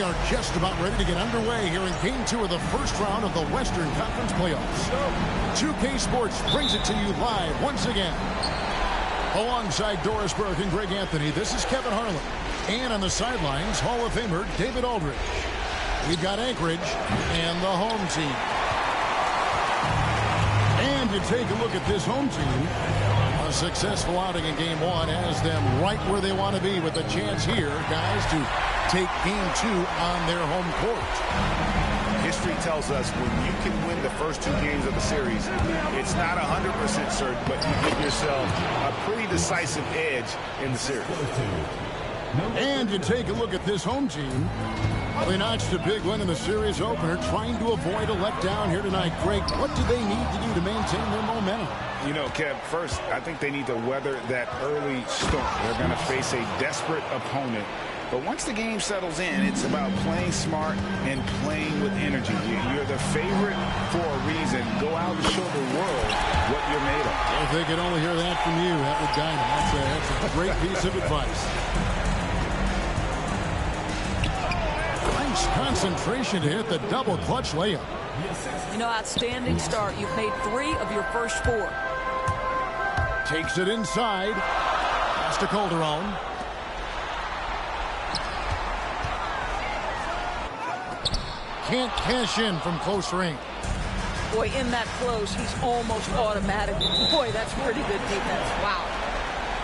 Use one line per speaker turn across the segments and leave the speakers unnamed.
are just about ready to get underway here in Game 2 of the first round of the Western Conference Playoffs. 2K Sports brings it to you live once again. Alongside Doris Burke and Greg Anthony, this is Kevin Harlan. And on the sidelines, Hall of Famer David Aldridge. We've got Anchorage and the home team. And you take a look at this home team. A successful outing in Game 1 has them right where they want to be with a chance here, guys, to take Game 2 on their home court.
History tells us when you can win the first 2 games of the series, it's not 100% certain, but you give yourself a pretty decisive edge in the series.
And you take a look at this home team. Well, they notched a big win in the series opener, trying to avoid a letdown here tonight. Greg, what do they need to do to maintain their momentum?
You know, Kev, first, I think they need to weather that early storm. They're going to face a desperate opponent. But once the game settles in, it's about playing smart and playing with energy. You're the favorite for a reason. Go out and show the world what you're made of.
If they could only hear that from you, that would guide them. That's a great piece of advice. Nice concentration to hit the double clutch layup.
You know, outstanding start. You've made 3 of your first 4.
Takes it inside. Pass to Calderon. Can't cash in from close range.
Boy, in that close, he's almost automatic. Boy, that's pretty good defense. Wow.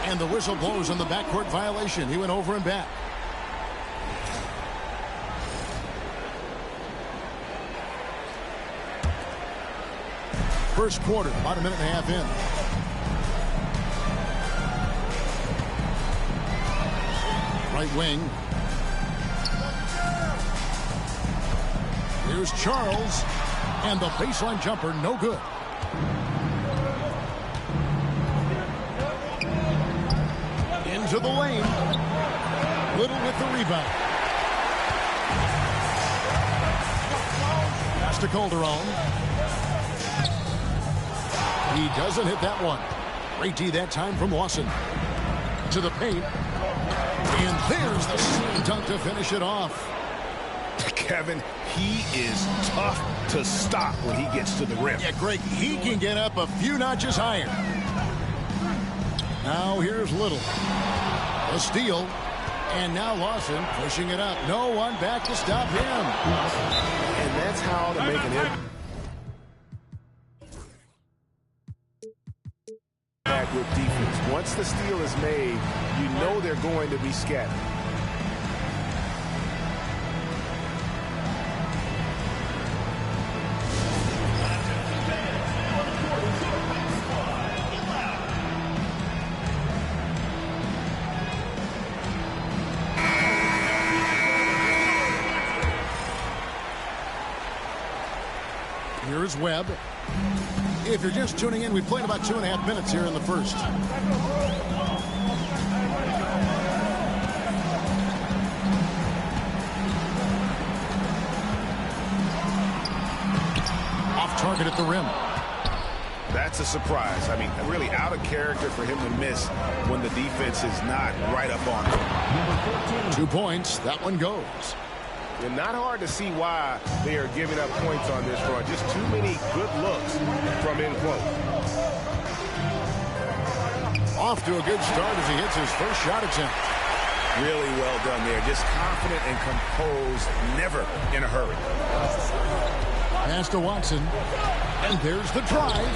And the whistle blows on the backcourt violation. He went over and back. First quarter, about a minute and a half in. Right wing. Here's Charles. And the baseline jumper, no good. Into the lane. Little with the rebound. Pass to Calderon. He doesn't hit that one. Great D that time from Lawson. To the paint. And there's the slam dunk to finish it off.
Kevin, he is tough to stop when he gets to the rim.
Yeah, Greg, he can get up a few notches higher. Now here's Little. A steal. And now Lawson pushing it up. No one back to stop him.
And that's how to make an impact with defense. Once the steal is made, you know they're going to be scattered.
Here's Webb. If you're just tuning in, we played about 2.5 minutes here in the first. Off target at the rim.
That's a surprise. I mean, really out of character for him to miss when the defense is not right up on him.
2 points. That one goes.
And not hard to see why they are giving up points on this front. Just too many good looks from in close.
Off to a good start as he hits his first shot attempt.
Really well done there. Just confident and composed, never in a hurry.
Pass to Watson. And there's the drive.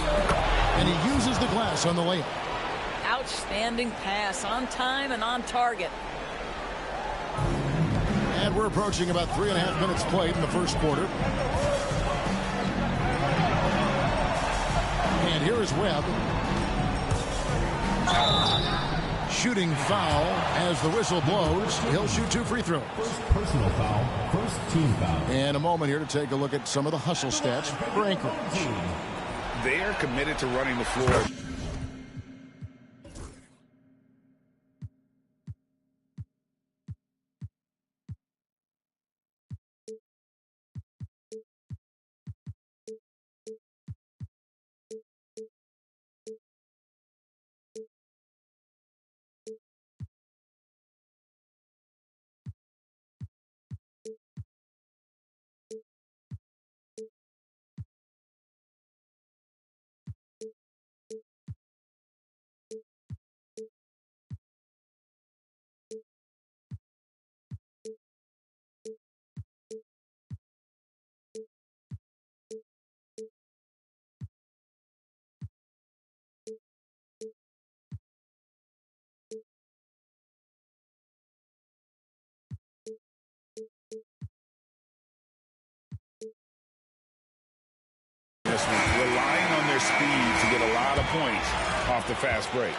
And he uses the glass on the layup.
Outstanding pass, on time and on target.
And we're approaching about 3.5 minutes played in the first quarter. And here is Webb. Shooting foul as the whistle blows. He'll shoot 2 free throws.
First personal foul, first team foul.
And a moment here to take a look at some of the hustle stats for Anchorage.
They are committed to running the floor. off the fast break.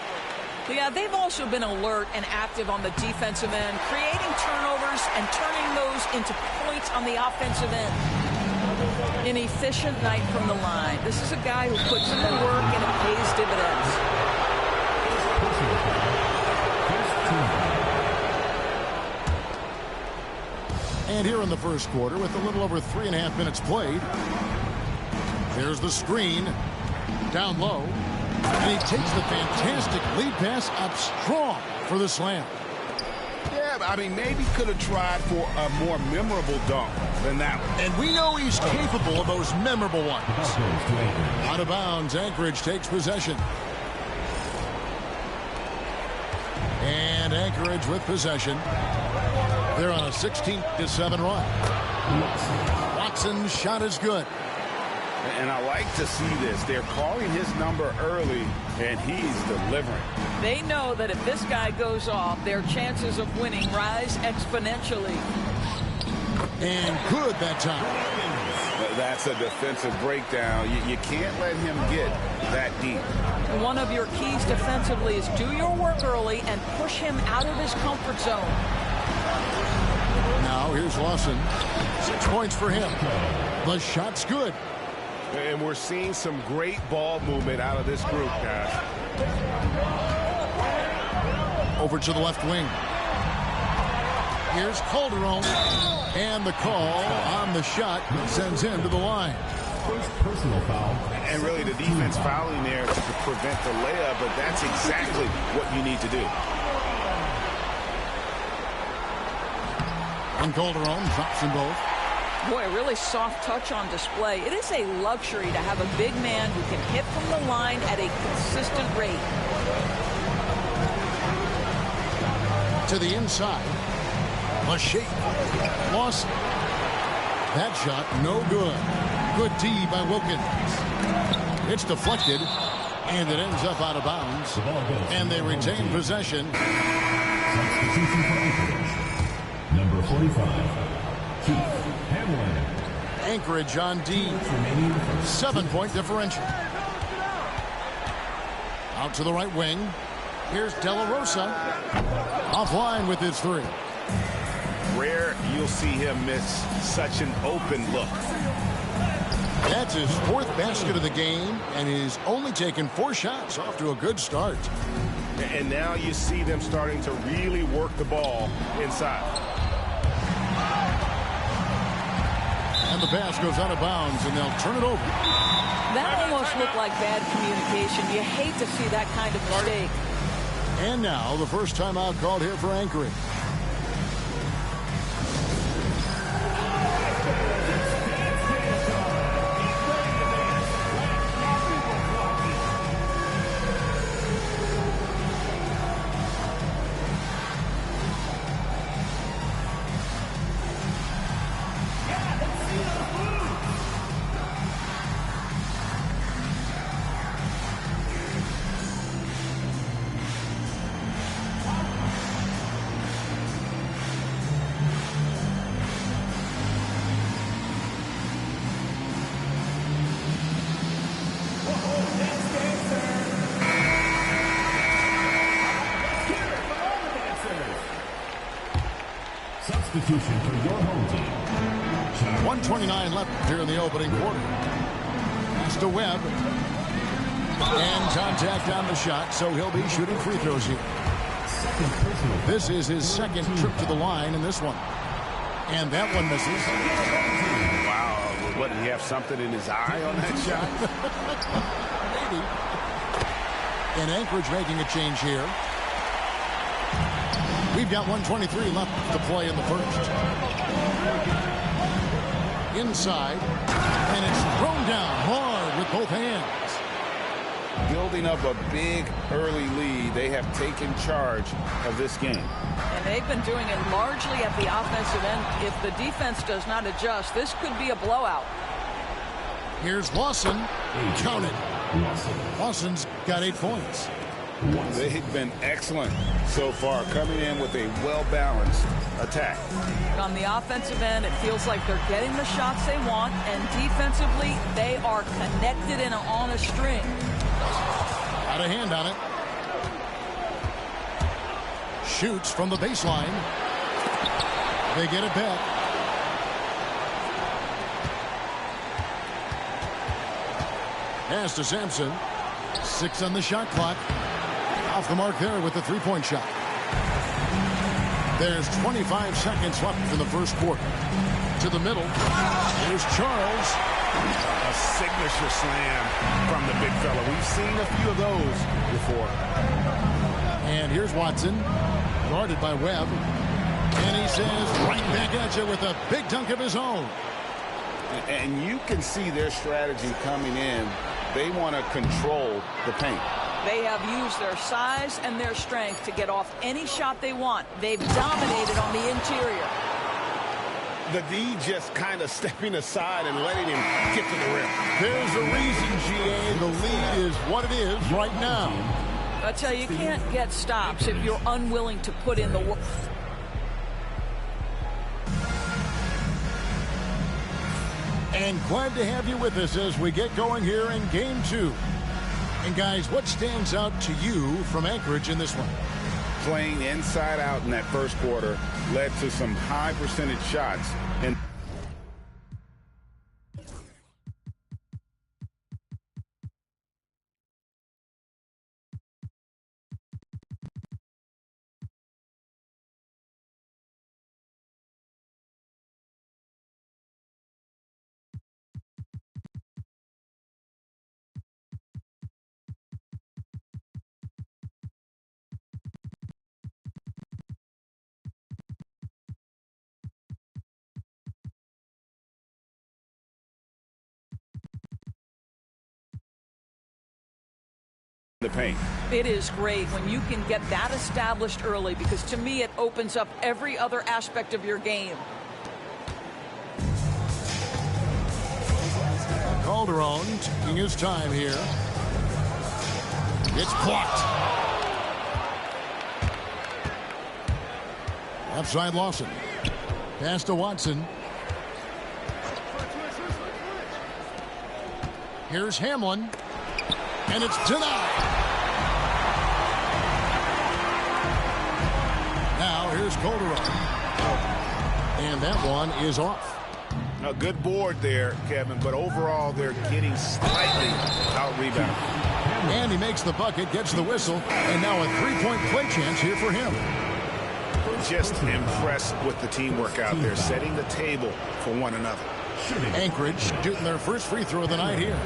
Yeah, they've also been alert and active on the defensive end, creating turnovers and turning those into points on the offensive end. An efficient night from the line. This is a guy who puts in the work and it pays dividends.
And here in the first quarter, with a little over 3.5 minutes played, there's the screen down low, and he takes the fantastic lead pass up strong for the slam.
Yeah, I mean, maybe could have tried for a more memorable dunk than that one.
And we know he's capable of those memorable ones. Out of bounds, Anchorage takes possession. And Anchorage with possession. They're on a 16-7 run. Watson's shot is good.
And I like to see this. They're calling his number early, and he's delivering.
They know that if this guy goes off, their chances of winning rise exponentially.
And good that time.
That's a defensive breakdown. You can't let him get that deep.
One of your keys defensively is do your work early and push him out of his comfort zone.
Now here's Lawson. 6 points for him. The shot's good.
And we're seeing some great ball movement out of this group, guys.
Over to the left wing. Here's Calderon. And the call on the shot sends him to the line.
First personal foul.
And really the defense fouling there to prevent the layup, but that's exactly what you need to do.
And Calderon drops them both.
Boy, a really soft touch on display. It is a luxury to have a big man who can hit from the line at a consistent rate.
To the inside. Lachey. Lawson. That shot, no good. Good D by Wilkins. It's deflected, and it ends up out of bounds. And they retain possession.
Substitution for Anchorage. Number 45, Keith Hamlin.
Anchorage on D. 7-point differential. Out to the right wing. Here's De La Rosa. Offline with his three.
Rare you'll see him miss such an open look.
That's his 4th basket of the game, and he's only taken 4 shots. Off to a good start.
And now you see them starting to really work the ball inside.
And the pass goes out of bounds, and they'll turn it over.
That almost looked like bad communication. You hate to see that kind of mistake.
And now the first timeout called here for Anchorage.
Substitution for your home team.
1:29 left here in the opening quarter. Pass to Webb. And contact on the shot, so he'll be shooting free throws here. This is his 2nd trip to the line in this one. And that one misses.
Wow, what, did he have something in his eye on that shot?
Maybe. And Anchorage making a change here. We've got 1:23 left to play in the first. Inside, and it's thrown down hard with both hands.
Building up a big early lead, they have taken charge of this game.
And they've been doing it largely at the offensive end. If the defense does not adjust, this could be a blowout.
Here's Lawson. Count it. Lawson's got 8 points.
They've been excellent so far, coming in with a well-balanced attack.
On the offensive end, it feels like they're getting the shots they want, and defensively, they are connected and on a string.
Got a hand on it. Shoots from the baseline. They get it back. Pass to Sampson. 6 on the shot clock. Off the mark there with the three-point shot. There's 25 seconds left in the first quarter. To the middle. Here's Charles.
A signature slam from the big fella. We've seen a few of those before.
And here's Watson. Guarded by Webb. And he says right back at you with a big dunk of his own.
And you can see their strategy coming in. They want to control the paint.
They have used their size and their strength to get off any shot they want. They've dominated on the interior.
The D just kind of stepping aside and letting him get to the rim.
There's a reason, GA. The lead is what it is right now.
I tell you, you can't get stops if you're unwilling to put in the work.
And glad to have you with us as we get going here in Game 2. And guys, what stands out to you from Anchorage in this one?
Playing inside out in that first quarter led to some high percentage shots. And the paint.
It is great when you can get that established early, because to me it opens up every other aspect of your game.
Calderon taking his time here. It's blocked. Left side Lawson. Pass to Watson. Here's Hamlin. And it's denied. Now here's Calderon. And that one is off.
A good board there, Kevin, but overall they're getting slightly out-rebounded.
And he makes the bucket, gets the whistle, and now a three-point play chance here for him.
Just impressed with the teamwork out there, setting the table for one another.
Anchorage shooting their first free throw of the night here.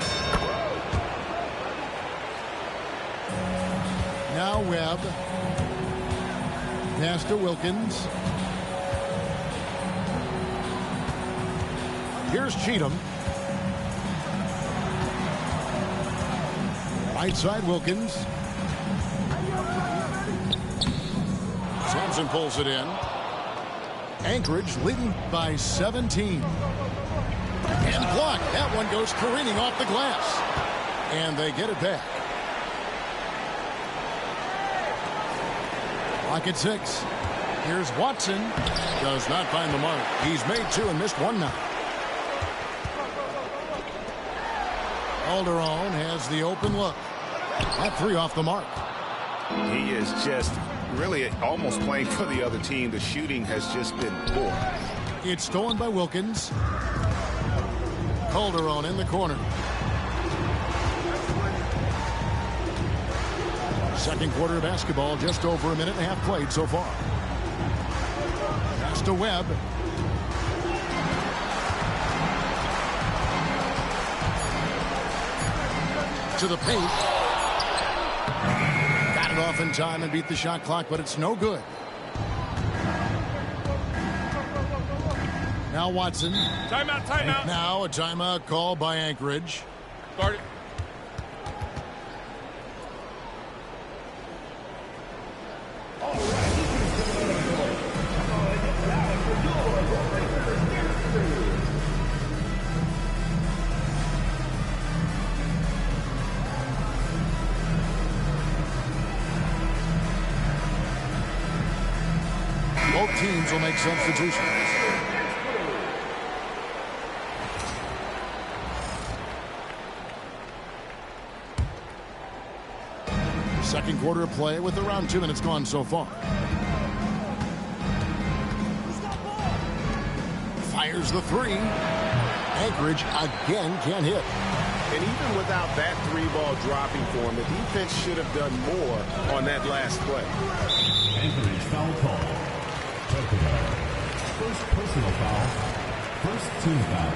Now Webb. Pass to Wilkins. Here's Cheatham. Right side Wilkins. Sampson pulls it in. Anchorage leading by 17. And blocked. That one goes careening off the glass. And they get it back. Clock at 6. Here's Watson. Does not find the mark. He's made 2 and missed 1 now. Calderon has the open look. That 3 off the mark.
He is just really almost playing for the other team. The shooting has just been poor.
It's stolen by Wilkins. Calderon in the corner. Second quarter of basketball, just over a minute and a half played so far. Pass to Webb. To the paint. Got it off in time and beat the shot clock, but it's no good. Now Watson.
Timeout, timeout.
Now a timeout call by Anchorage.
Start it.
Both teams will make substitutions. Second quarter of play with around 2 minutes gone so far. Fires the three. Anchorage again can't hit.
And even without that three ball dropping for him, the defense should have done more on that last play.
Anchorage foul call. First personal foul. First team foul.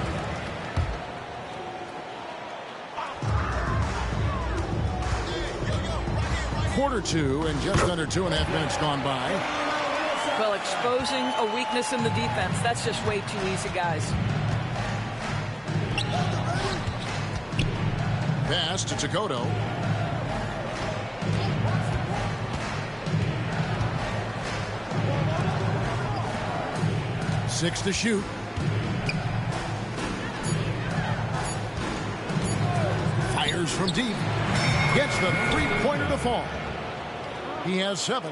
Quarter two and just under 2.5 minutes gone by.
Well, exposing a weakness in the defense, that's just way too easy, guys.
Pass to Takoto. Six to shoot. Fires from deep. Gets the three-pointer to fall. He has 7.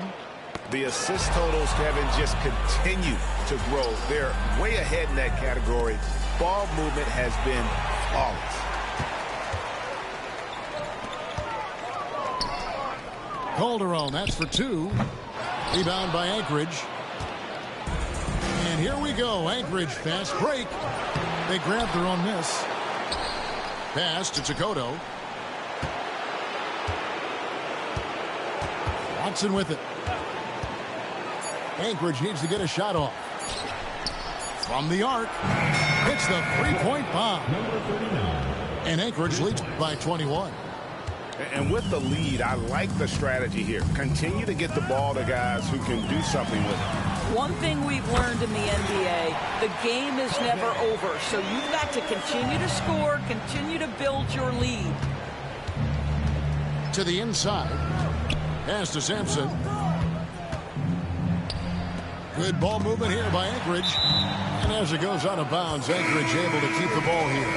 The assist totals, Kevin, just continue to grow. They're way ahead in that category. Ball movement has been flawless.
Calderon, that's for 2. Rebound by Anchorage. And here we go. Anchorage fast break. They grab their own miss. Pass to Takoto. Watson with it. Anchorage needs to get a shot off. From the arc. Hits the three-point bomb. And Anchorage leads by 21.
And with the lead, I like the strategy here. Continue to get the ball to guys who can do something with it.
One thing we've learned in the NBA, the game is never over. So you've got to continue to score, continue to build your lead.
To the inside. Pass to Sampson. Good ball movement here by Anchorage. And as it goes out of bounds, Anchorage able to keep the ball here.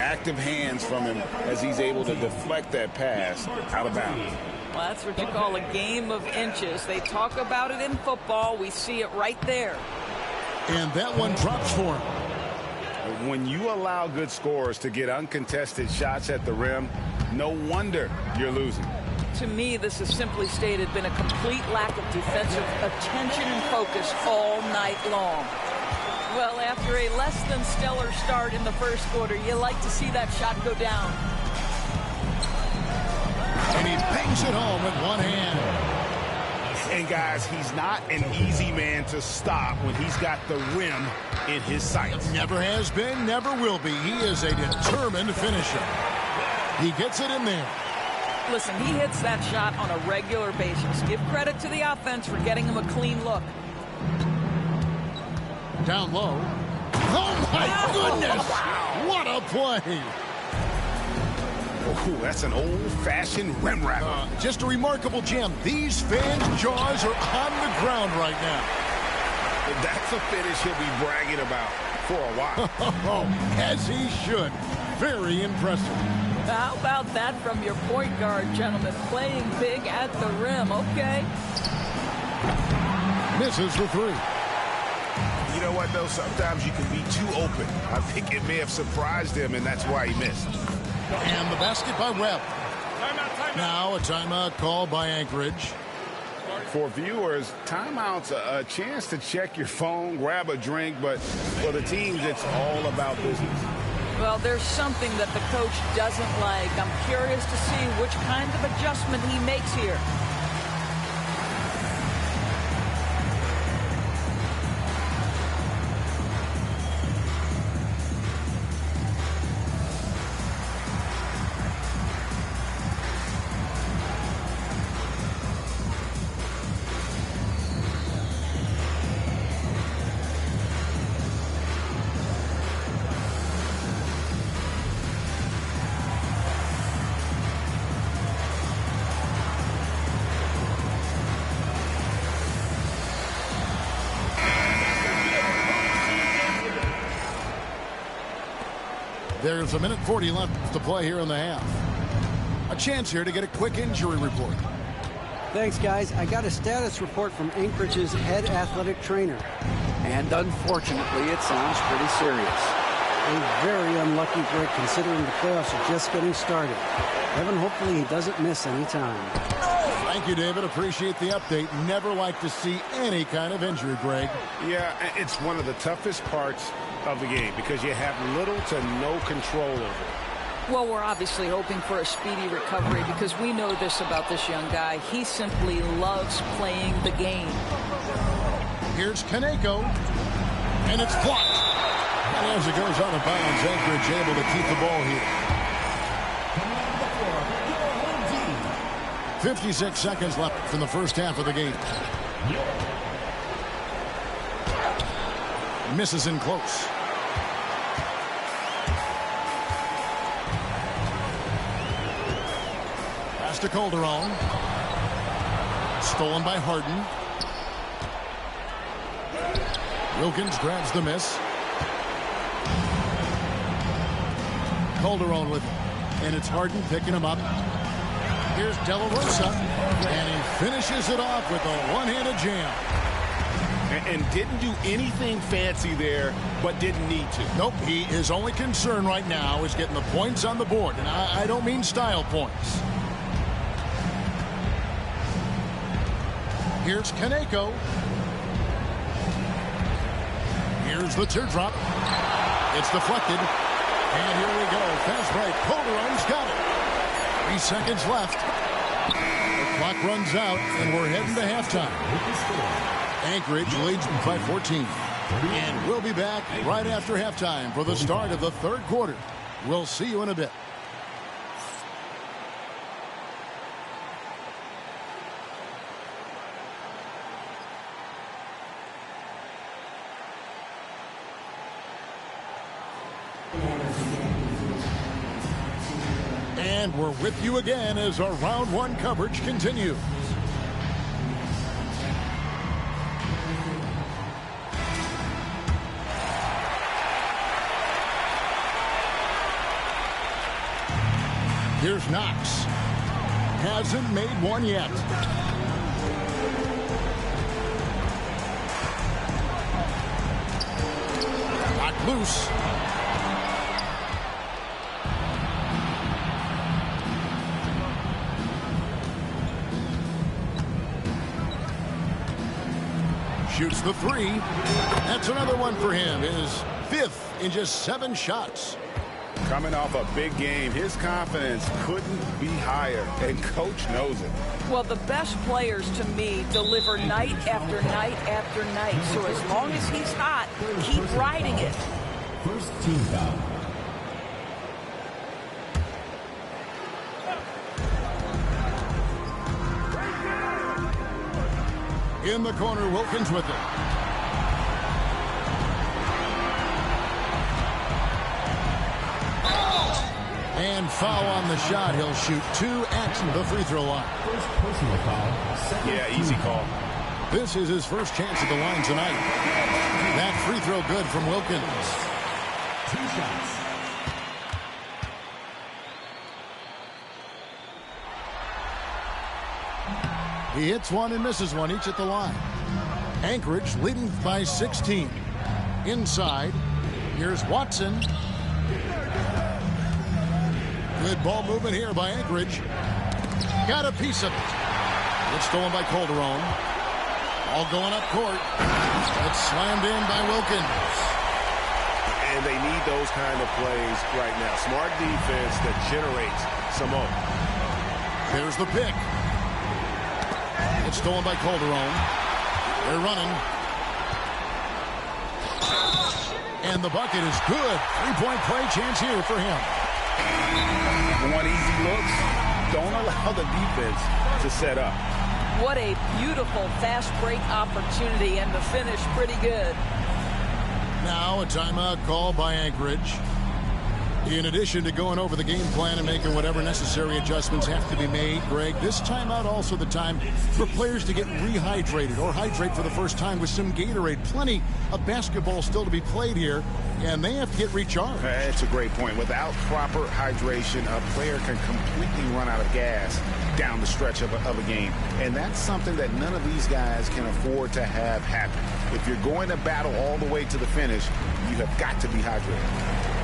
Active hands from him as he's able to deflect that pass out of bounds.
Well, that's what you call a game of inches. They talk about it in football. We see it right there.
And that one drops for him.
When you allow good scorers to get uncontested shots at the rim, no wonder you're losing.
To me, this has simply stated been a complete lack of defensive attention and focus all night long. Well, after a less than stellar start in the first quarter, you like to see that shot go down.
And he bangs it home with one hand.
And guys, he's not an easy man to stop when he's got the rim in his sights.
Never has been, never will be. He is a determined finisher. He gets it in there.
Listen, he hits that shot on a regular basis. Give credit to the offense for getting him a clean look.
Down low. Oh, my goodness! What a play!
Oh, that's an old-fashioned rim wrapper.
Just a remarkable jam. These fans' jaws are on the ground right now.
That's a finish he'll be bragging about for a while.
As he should. Very impressive.
How about that from your point guard, gentlemen? Playing big at the rim. Okay.
Misses the three.
You know what, though? Sometimes you can be too open. I think it may have surprised him, and that's why he missed.
And the basket by Webb. Now a timeout called by Anchorage.
For viewers, timeout's a chance to check your phone, grab a drink, but for the teams, it's all about business.
Well, there's something that the coach doesn't like. I'm curious to see which kind of adjustment he makes here.
There's 1:40 left to play here in the half. A chance here to get a quick injury report.
Thanks, guys. I got a status report from Anchorage's head athletic trainer.
And unfortunately, it sounds pretty serious.
A very unlucky break considering the playoffs are just getting started. Evan, hopefully he doesn't miss any time.
Thank you, David. Appreciate the update. Never like to see any kind of injury, Greg.
Yeah, it's one of the toughest parts of the game because you have little to no control over it.
Well, we're obviously hoping for a speedy recovery because we know this about this young guy. He simply loves playing the game.
Here's Kaneko, and it's blocked. And as it goes out of bounds, Anchorage able to keep the ball here. 56 seconds left from the first half of the game. Misses in close. Pass to Calderon. Stolen by Harden. Wilkins grabs the miss. Calderon with it. And it's Harden picking him up. Here's De La Rosa. And he finishes it off with a one-handed jam.
And didn't do anything fancy there, but didn't need to.
Nope, his only concern right now is getting the points on the board. And I don't mean style points. Here's Kaneko. Here's the teardrop. It's deflected. And here we go. Fast break. Calderon's got it. 3 seconds left. The clock runs out, and we're heading to halftime. Anchorage leads by 14. And we'll be back right after halftime for the start of the third quarter. We'll see you in a bit. And we're with you again as our round one coverage continues. Here's Knox. Hasn't made one yet. Knocked loose. Shoots the three. That's another one for him. His fifth in just 7 shots.
Coming off a big game, his confidence couldn't be higher, and coach knows it.
Well, the best players to me deliver night after night after night. So as long as he's hot, keep riding it.
First team foul.
In the corner, Wilkins with it. And foul on the shot. He'll shoot 2 at the free throw line.
First personal foul.
Yeah, easy call.
This is his first chance at the line tonight. That free throw good from Wilkins.
2 shots.
He hits one and misses one, each at the line. Anchorage leading by 16. Inside, here's Watson. Good ball movement here by Anchorage. Got a piece of it. It's stolen by Calderon. All going up court. It's slammed in by Wilkins.
And they need those kind of plays right now. Smart defense that generates some more.
Here's the pick. It's stolen by Calderon. They're running. And the bucket is good. 3-point play chance here for him.
Want easy looks? Don't allow the defense to set up.
What a beautiful fast break opportunity, and the finish pretty good.
Now a timeout call by Anchorage. In addition to going over the game plan and making whatever necessary adjustments have to be made, Greg, this timeout also the time for players to get rehydrated or hydrate for the first time with some Gatorade. Plenty of basketball still to be played here, and they have to get recharged.
That's a great point. Without proper hydration, a player can completely run out of gas down the stretch of a game. And that's something that none of these guys can afford to have happen. If you're going to battle all the way to the finish, you have got to be hydrated.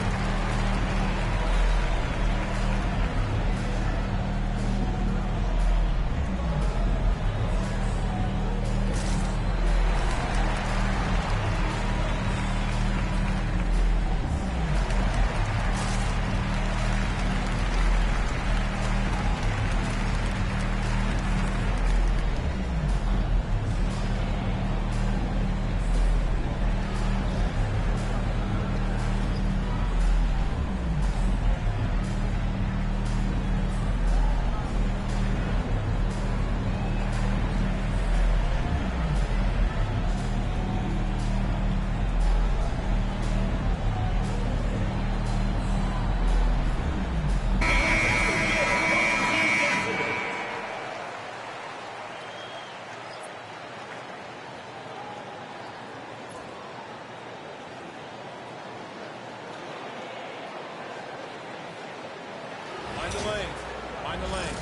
Find the lane.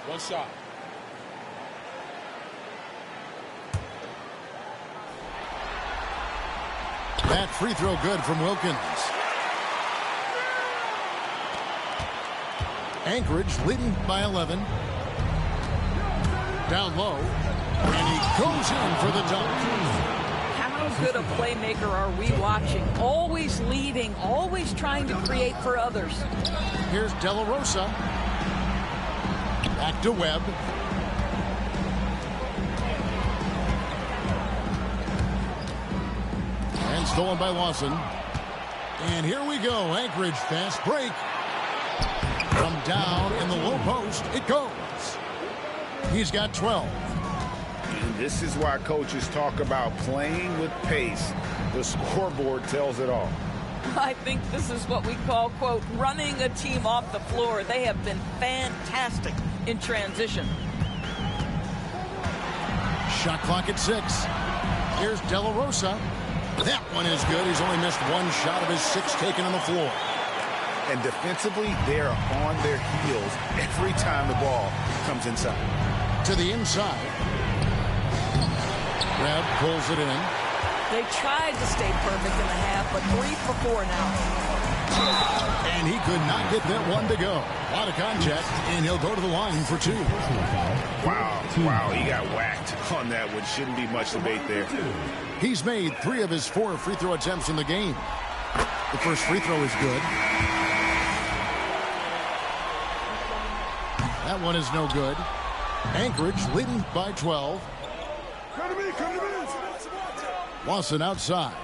One shot.
That free throw good from Wilkins. Anchorage leading by 11. Down low. And he goes in for the dunk.
How good a playmaker are we watching? Always leading, always trying to create for others.
Here's De La Rosa. Back to Webb. And stolen by Lawson. And here we go. Anchorage fast break. From down in the low post, it goes. He's got 12.
And this is why coaches talk about playing with pace. The scoreboard tells it all.
I think this is what we call, quote, running a team off the floor. They have been fantastic in transition.
Shot clock at 6. Here's De La Rosa. That one is good. He's only missed one shot of his 6 taken on the floor.
And defensively, they're on their heels every time the ball comes inside.
To the inside. Webb pulls it in.
They tried to stay perfect in the half, but 3 for 4 now.
And he could not get that one to go. A lot of contact, and he'll go to the line for 2.
Wow, he got whacked on that one. Shouldn't be much debate there.
He's made 3 of his 4 free throw attempts in the game. The first free throw is good. That one is no good. Anchorage leading by 12.
Come to me.
Lawson outside.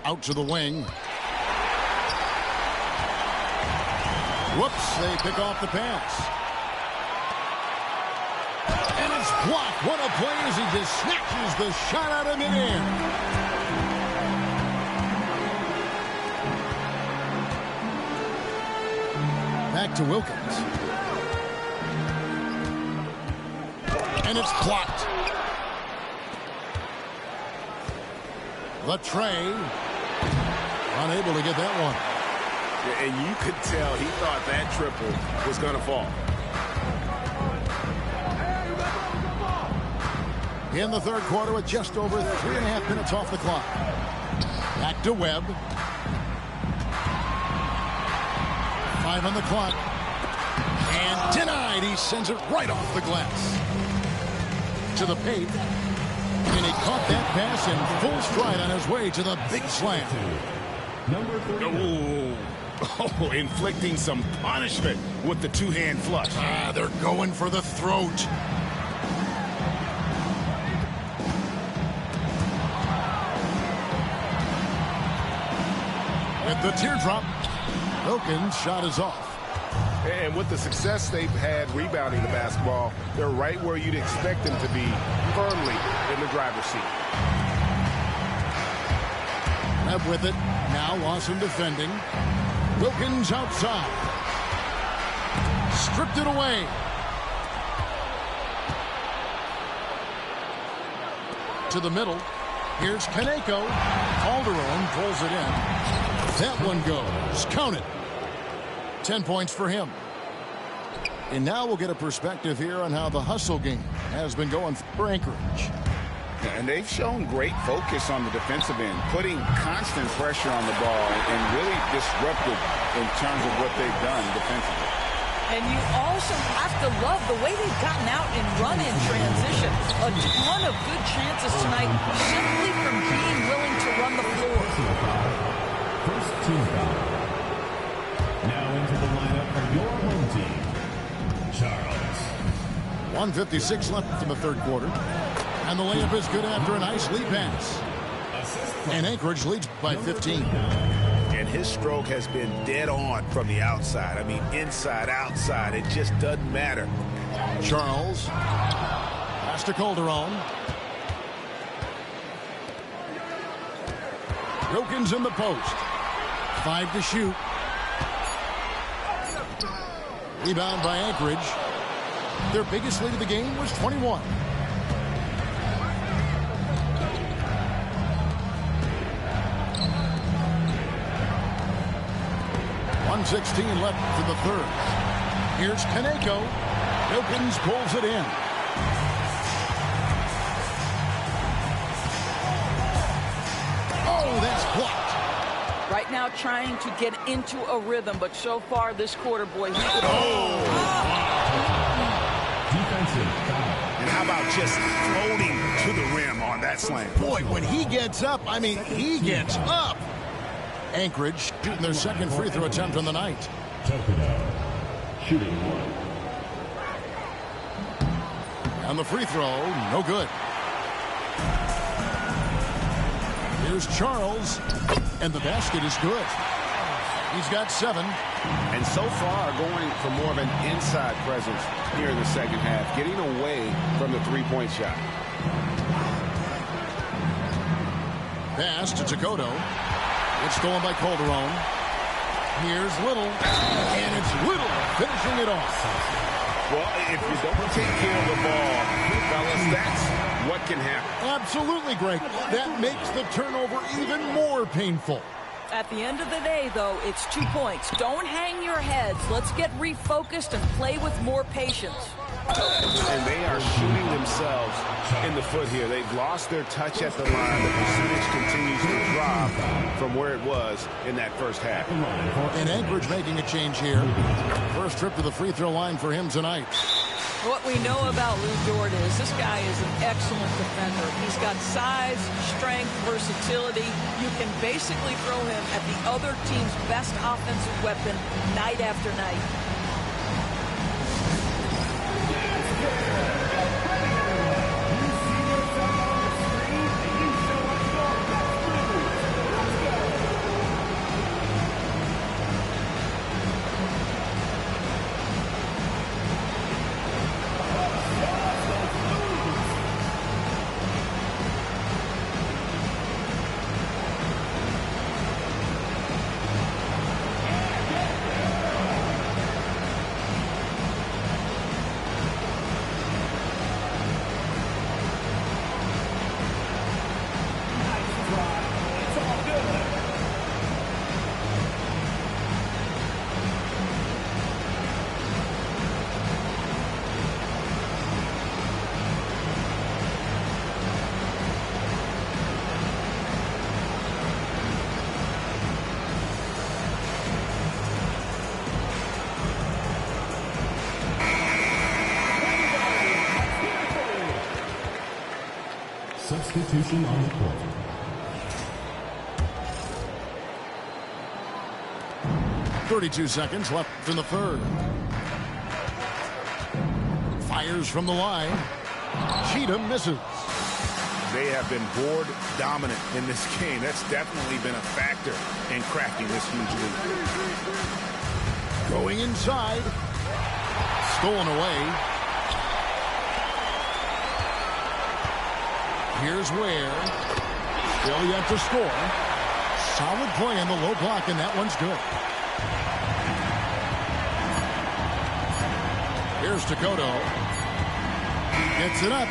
Out to the wing. Whoops, they pick off the pass. And it's blocked. What a play as he just snatches the shot out of midair. Back to Wilkins. And it's blocked. Latre unable to get that one.
Yeah, and you could tell he thought that triple was going to fall.
In the third quarter with just over 3.5 minutes off the clock. Back to Webb. 5 on the clock. And denied. He sends it right off the glass. To the paint. And he caught that pass in full stride on his way to the big slam.
Oh, inflicting some punishment with the two-hand flush.
They're going for the throat. With the teardrop, Wilkins' shot is off.
And with the success they've had rebounding the basketball, they're right where you'd expect them to be, firmly in the driver's seat.
Webb with it. Now Lawson defending. Wilkins outside. Stripped it away. To the middle. Here's Kaneko. Calderon pulls it in. That one goes. Count it. 10 points for him. And now we'll get a perspective here on how the hustle game has been going for Anchorage.
And they've shown great focus on the defensive end, putting constant pressure on the ball and really disruptive in terms of what they've done defensively.
And you also have to love the way they've gotten out and run in transition. A ton of good chances tonight simply from being willing to run the floor.
First team foul. Now into the lineup for your home team, Charles.
1:56 left in the third quarter. And the layup is good after a nice lead pass. And Anchorage leads by 15.
And his stroke has been dead on from the outside. I mean, inside, outside, it just doesn't matter.
Charles. Pass to Calderon. Wilkins in the post. 5 to shoot. Rebound by Anchorage. Their biggest lead of the game was 21. .16 left in the third. Here's Kaneko. Wilkins pulls it in. Oh, that's blocked.
Right now trying to get into a rhythm, but so far this quarter, boy, he could...
Defensive foul.
And how about just floating to the rim on that slam?
Boy, when he gets up, I mean, he gets up. Anchorage shooting their second free throw attempt on the night.
Tokudo shooting one.
And the free throw, no good. Here's Charles, and the basket is good. He's got 7.
And so far going for more of an inside presence here in the second half, getting away from the three-point shot.
Pass to Tokudo. It's stolen by Calderon. Here's Little, and it's Little finishing it off.
Well, if you don't take care of the ball, fellas, that's what can happen.
Absolutely, Greg. That makes the turnover even more painful.
At the end of the day, though, it's 2 points. Don't hang your heads. Let's get refocused and play with more patience.
And they are shooting themselves in the foot here. They've lost their touch at the line. The percentage continues to drop from where it was in that first half.
And Anchorage making a change here. First trip to the free throw line for him tonight.
What we know about Lou Dort is this guy is an excellent defender. He's got size, strength, versatility. You can basically throw him at the other team's best offensive weapon night after night.
Substitution on the court.
.32 seconds left in the third. Fires from the line. Cheatham misses.
They have been board dominant in this game. That's definitely been a factor in cracking this huge lead.
Going inside. stolen away. Here's Ware. Still yet to score. Solid play on the low block, and that one's good. Here's Takoto. Gets it up.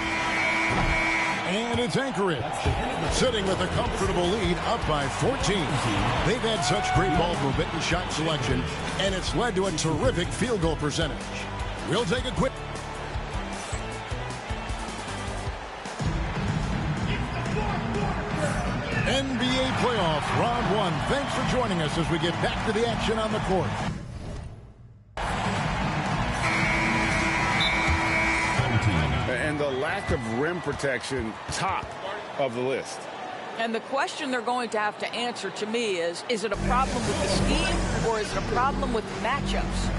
And it's Anchorage. Sitting with a comfortable lead, up by 14. They've had such great ball movement and shot selection, and it's led to a terrific field goal percentage. We'll take a quick... NBA playoffs, round one. Thanks for joining us as we get back to the action on the court.
And the lack of rim protection, top of the list.
And the question they're going to have to answer to me is it a problem with the scheme or is it a problem with matchups?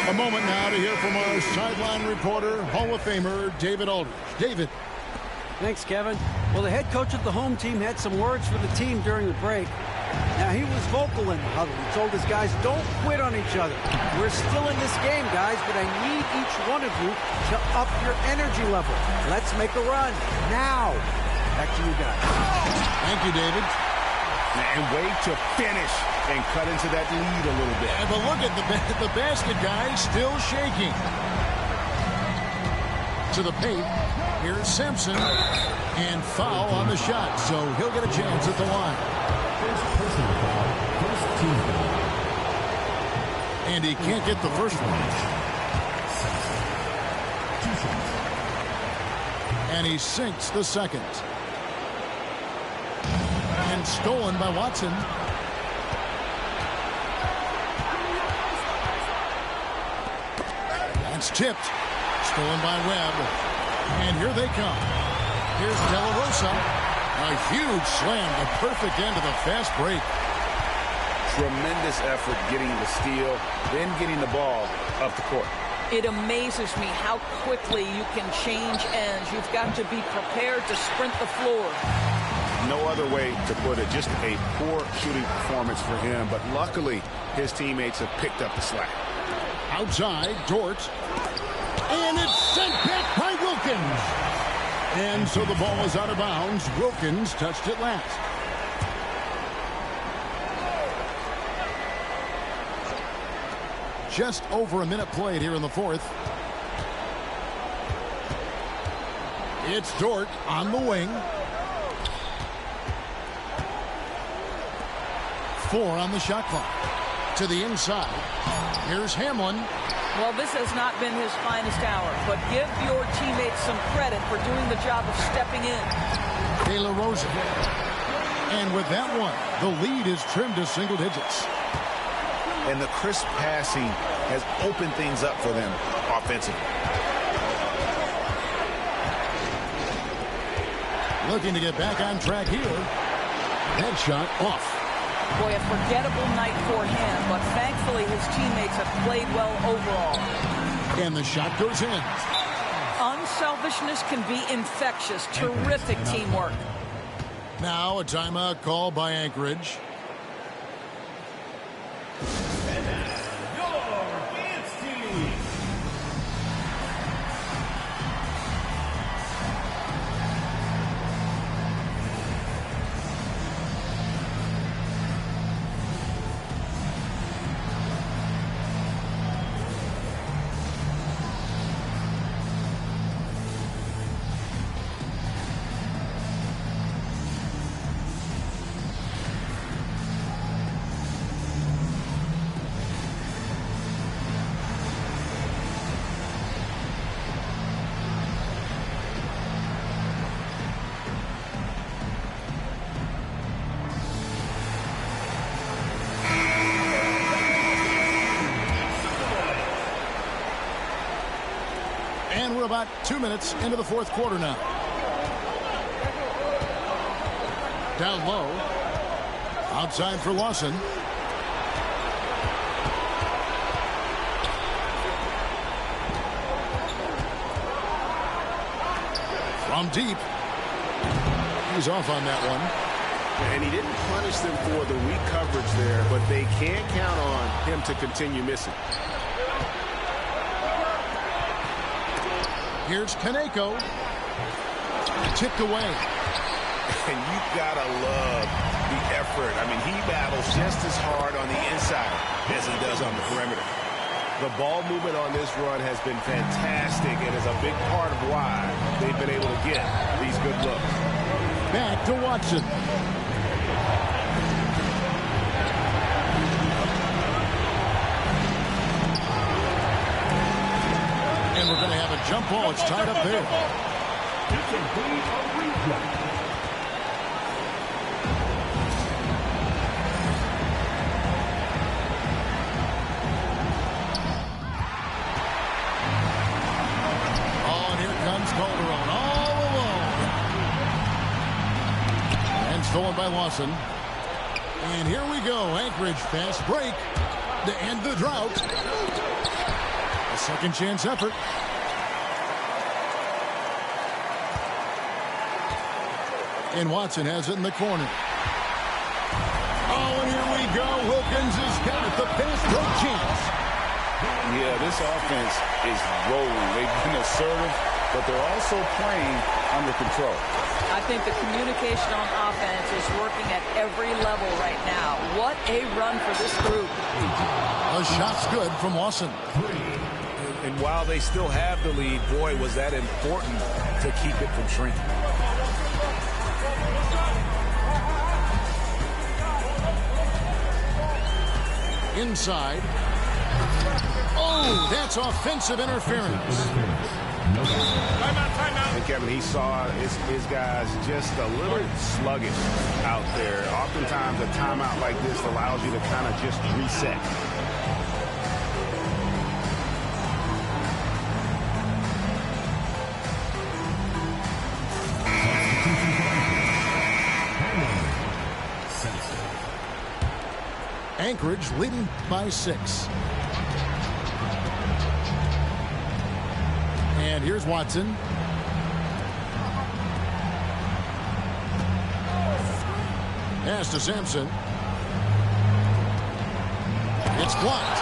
A moment now to hear from our sideline reporter, Hall of Famer David Aldridge. David.
Thanks, Kevin. Well, the head coach of the home team had some words for the team during the break. Now, he was vocal in the huddle. He told his guys, don't quit on each other. We're still in this game, guys, but I need each one of you to up your energy level. Let's make a run now. Back to you guys.
Thank you, David.
And wait to finish and cut into that lead a little bit.
But look at the basket, guys, still shaking. To the paint. Here's Simpson. And foul on the shot, so he'll get a chance at the line.
First personal foul, first team foul.
And he can't get the first one. And he sinks the second. And stolen by Watson. That's tipped. Stolen by Webb. And here they come. Here's De La Rosa. A huge slam, the perfect end of the fast break.
Tremendous effort getting the steal, then getting the ball up the court.
It amazes me how quickly you can change ends. You've got to be prepared to sprint the floor.
No other way to put it. Just a poor shooting performance for him. But luckily, his teammates have picked up the slack.
Outside, Dort. And it's sent back by Wilkins. And so the ball is out of bounds. Wilkins touched it last. Just over a minute played here in the fourth. It's Dort on the wing. 4 on the shot clock. To the inside. Here's Hamlin.
Well, this has not been his finest hour, but give your teammates some credit for doing the job of stepping in.
De La Rosa. And with that one, the lead is trimmed to single digits.
And the crisp passing has opened things up for them offensively.
Looking to get back on track here. That shot off.
Boy, a forgettable night for him, but thankfully his teammates have played well overall.
And the shot goes in.
Unselfishness can be infectious. Terrific teamwork.
Now a timeout call by Anchorage. We're about 2 minutes into the fourth quarter now. Down low. Outside for Lawson. From deep. He's off on that one.
And he didn't punish them for the weak coverage there, but they can't count on him to continue missing.
Here's Kaneko. Tipped away.
And you've got to love the effort. I mean, he battles just as hard on the inside as he does on the perimeter. The ball movement on this run has been fantastic and is a big part of why they've been able to get these good looks.
Back to Watson. And we're going to have a jump ball. It's tied up there. Oh, and here comes Calderon all alone. And stolen by Lawson. And here we go. Anchorage fast break to end the drought. A second chance effort. And Watson has it in the corner. Oh, and here we go. Wilkins has got it. The pass, no chance.
Yeah, this offense is rolling. They've been assertive, but they're also playing under control.
I think the communication on offense is working at every level right now. What a run for this group.
A shot's good from Lawson.
And while they still have the lead, boy, was that important to keep it from shrinking.
Inside. Oh, that's offensive interference.
Timeout. And Kevin, he saw his guys just a little sluggish out there. Oftentimes a timeout like this allows you to kind of just reset.
Anchorage leading by 6. And here's Watson. Pass to Sampson. It's blocked.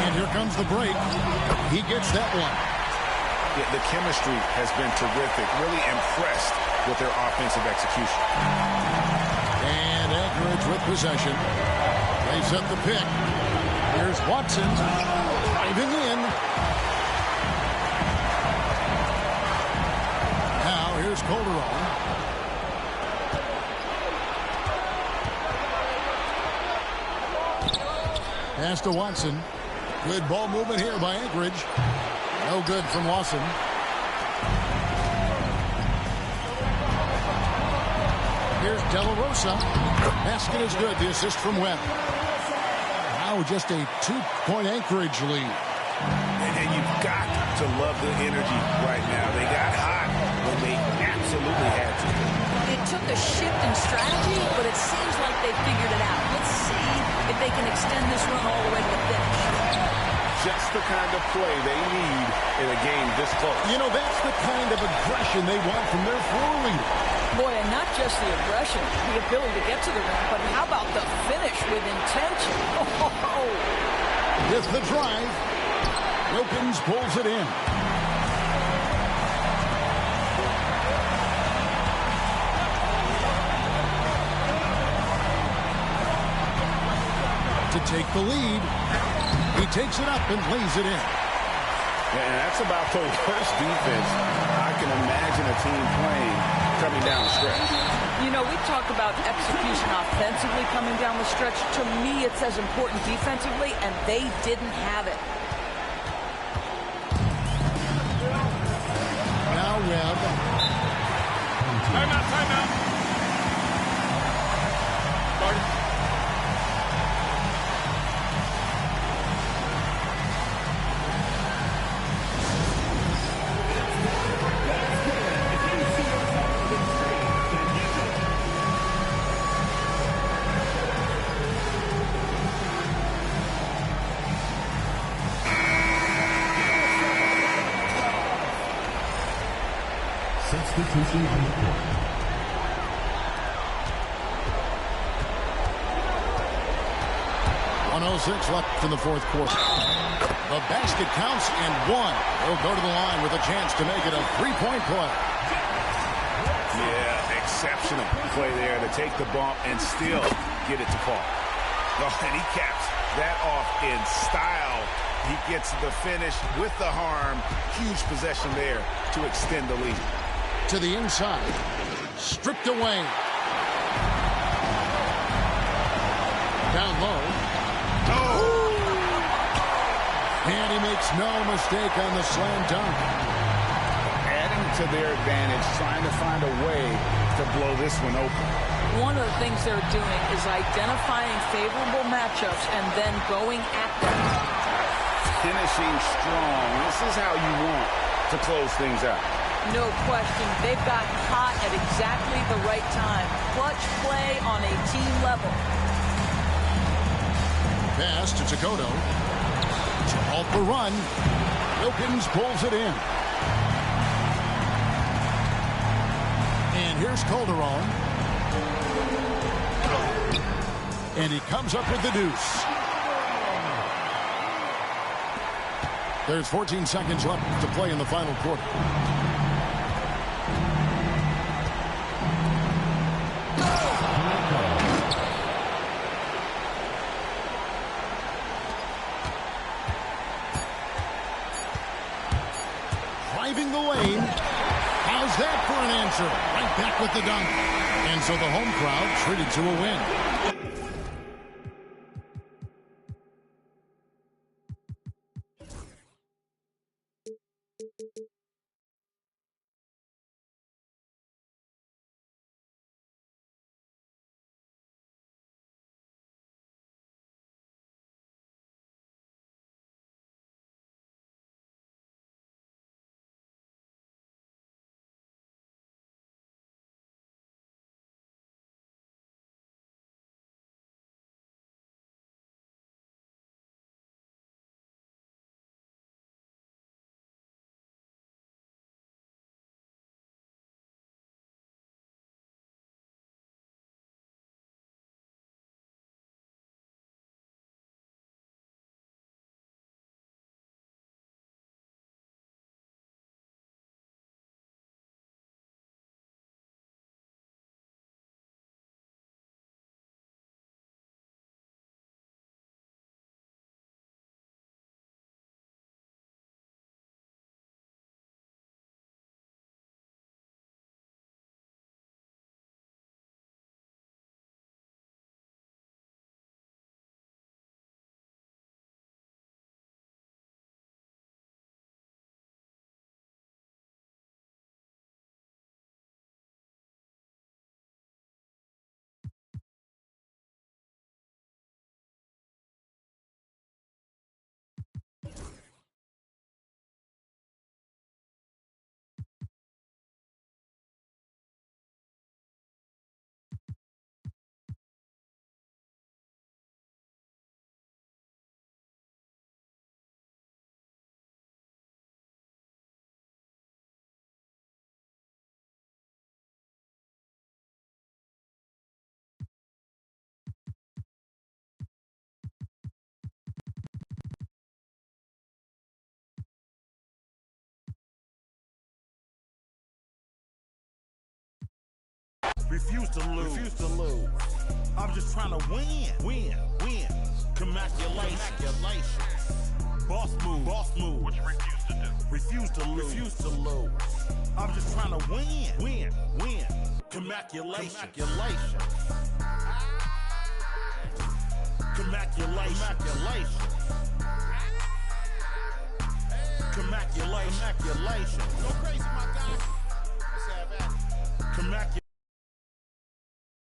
And here comes the break. He gets that one.
Yeah, the chemistry has been terrific. Really impressed with their offensive execution.
And Anchorage with possession. They set the pick. Here's Watson driving in. Now here's Calderon. Pass to Watson. Good ball movement here by Anchorage. No good from Lawson. Here's De La Rosa. Basket is good. The assist from Webb. Now just a 2-point Anchorage lead.
And you've got to love the energy right now. They got hot when they absolutely had to.
It took a shift in strategy, but it seems like they figured it out. Let's see if they can extend this run all the way to the finish.
Just the kind of play they need in a game this close.
You know, that's the kind of aggression they want from their floor leader.
Boy, and not just the aggression, the ability to get to the rim, but how about the finish with intention? Oh.
With the drive, Wilkins pulls it in. To take the lead, he takes it up and lays it in.
And that's about the worst defense I can imagine a team playing coming down the stretch.
You know, we talk about execution offensively coming down the stretch. To me, it's as important defensively, and they didn't have it.
Now Webb.
Timeout.
Substitution on the court.
1:06 left in the fourth quarter. The basket counts and one. He'll go to the line with a chance to make it a three-point play.
Yeah, exceptional play there to take the bump and still get it to fall. Oh, and he caps that off in style. He gets the finish with the harm. Huge possession there to extend the lead.
To the inside. Stripped away. Down low. Oh! And he makes no mistake on the slam dunk.
Adding to their advantage, trying to find a way to blow this one open.
One of the things they're doing is identifying favorable matchups and then going at them.
Finishing strong. This is how you want to close things out.
No question. They've got hot at exactly the right time. Clutch play on a team level.
Pass to Takoto. To halt the run. Wilkins pulls it in. And here's Calderon. And he comes up with the deuce. There's 14 seconds left to play in the final quarter. Driving the lane. How's that for an answer? Right back with the dunk. And so the home crowd treated to a win.
Refuse to lose. Refuse to lose. I'm just trying to win. Win. Win. Commaculation. Boss move. Boss move. What you refuse to do? Refuse to lose. Refuse to lose. I'm just trying to win. Win. Win. Commaculation. Commaculation. Commaculation. Go crazy, my guy. Let's have at it.